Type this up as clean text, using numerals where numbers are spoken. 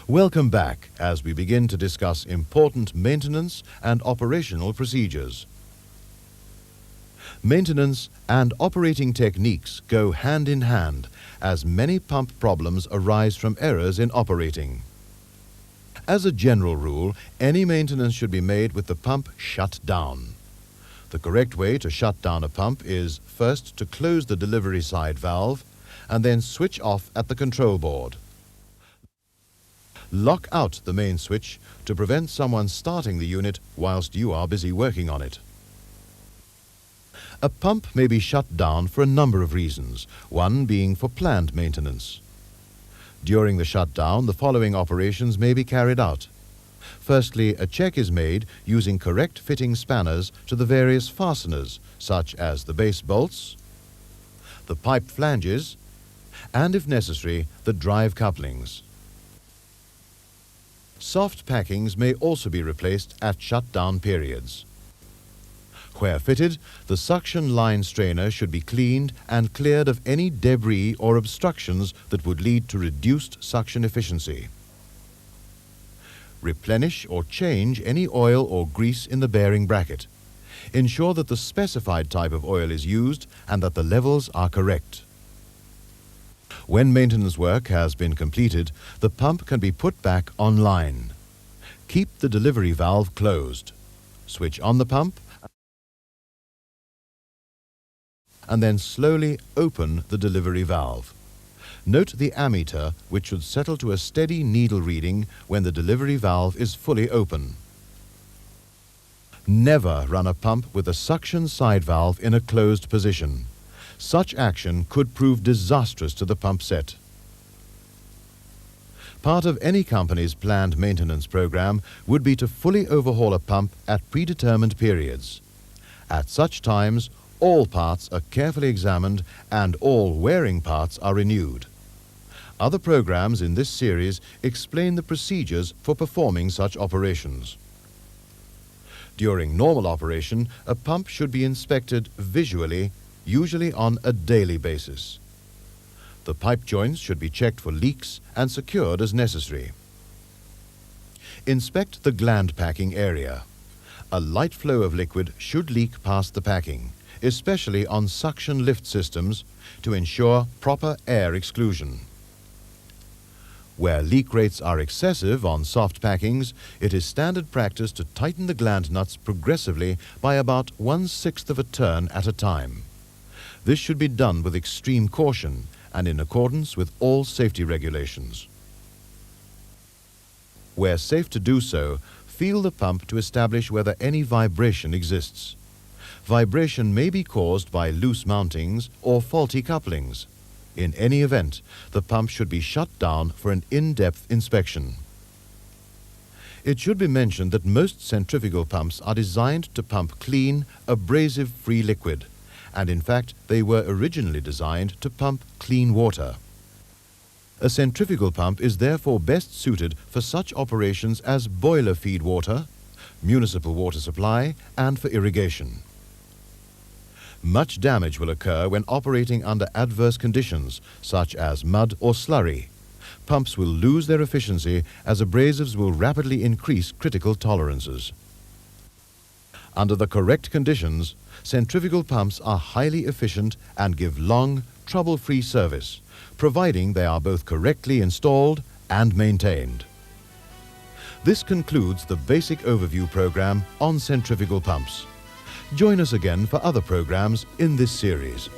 Welcome back as we begin to discuss important maintenance and operational procedures. Maintenance and operating techniques go hand in hand as many pump problems arise from errors in operating. As a general rule, any maintenance should be made with the pump shut down. The correct way to shut down a pump is first to close the delivery side valve and then switch off at the control board. Lock out the main switch to prevent someone starting the unit whilst you are busy working on it. A pump may be shut down for a number of reasons, one being for planned maintenance. During the shutdown, the following operations may be carried out. Firstly, a check is made using correct fitting spanners to the various fasteners, such as the base bolts, the pipe flanges, and if necessary, the drive couplings. Soft packings may also be replaced at shutdown periods. Where fitted, the suction line strainer should be cleaned and cleared of any debris or obstructions that would lead to reduced suction efficiency. Replenish or change any oil or grease in the bearing bracket. Ensure that the specified type of oil is used and that the levels are correct. When maintenance work has been completed, the pump can be put back online. Keep the delivery valve closed. Switch on the pump and then slowly open the delivery valve. Note the ammeter, which should settle to a steady needle reading when the delivery valve is fully open. Never run a pump with a suction side valve in a closed position. Such action could prove disastrous to the pump set. Part of any company's planned maintenance program would be to fully overhaul a pump at predetermined periods. At such times, all parts are carefully examined and all wearing parts are renewed. Other programs in this series explain the procedures for performing such operations. During normal operation, a pump should be inspected visually, usually on a daily basis. The pipe joints should be checked for leaks and secured as necessary. Inspect the gland packing area. A light flow of liquid should leak past the packing, especially on suction lift systems, to ensure proper air exclusion. Where leak rates are excessive on soft packings, it is standard practice to tighten the gland nuts progressively by about 1/6 of a turn at a time. This should be done with extreme caution and in accordance with all safety regulations. Where safe to do so, feel the pump to establish whether any vibration exists. Vibration may be caused by loose mountings or faulty couplings. In any event, the pump should be shut down for an in-depth inspection. It should be mentioned that most centrifugal pumps are designed to pump clean, abrasive-free liquid, and in fact they were originally designed to pump clean water. A centrifugal pump is therefore best suited for such operations as boiler feed water, municipal water supply, and for irrigation. Much damage will occur when operating under adverse conditions, such as mud or slurry. Pumps will lose their efficiency as abrasives will rapidly increase critical tolerances. Under the correct conditions, centrifugal pumps are highly efficient and give long, trouble-free service, providing they are both correctly installed and maintained. This concludes the basic overview program on centrifugal pumps. Join us again for other programs in this series.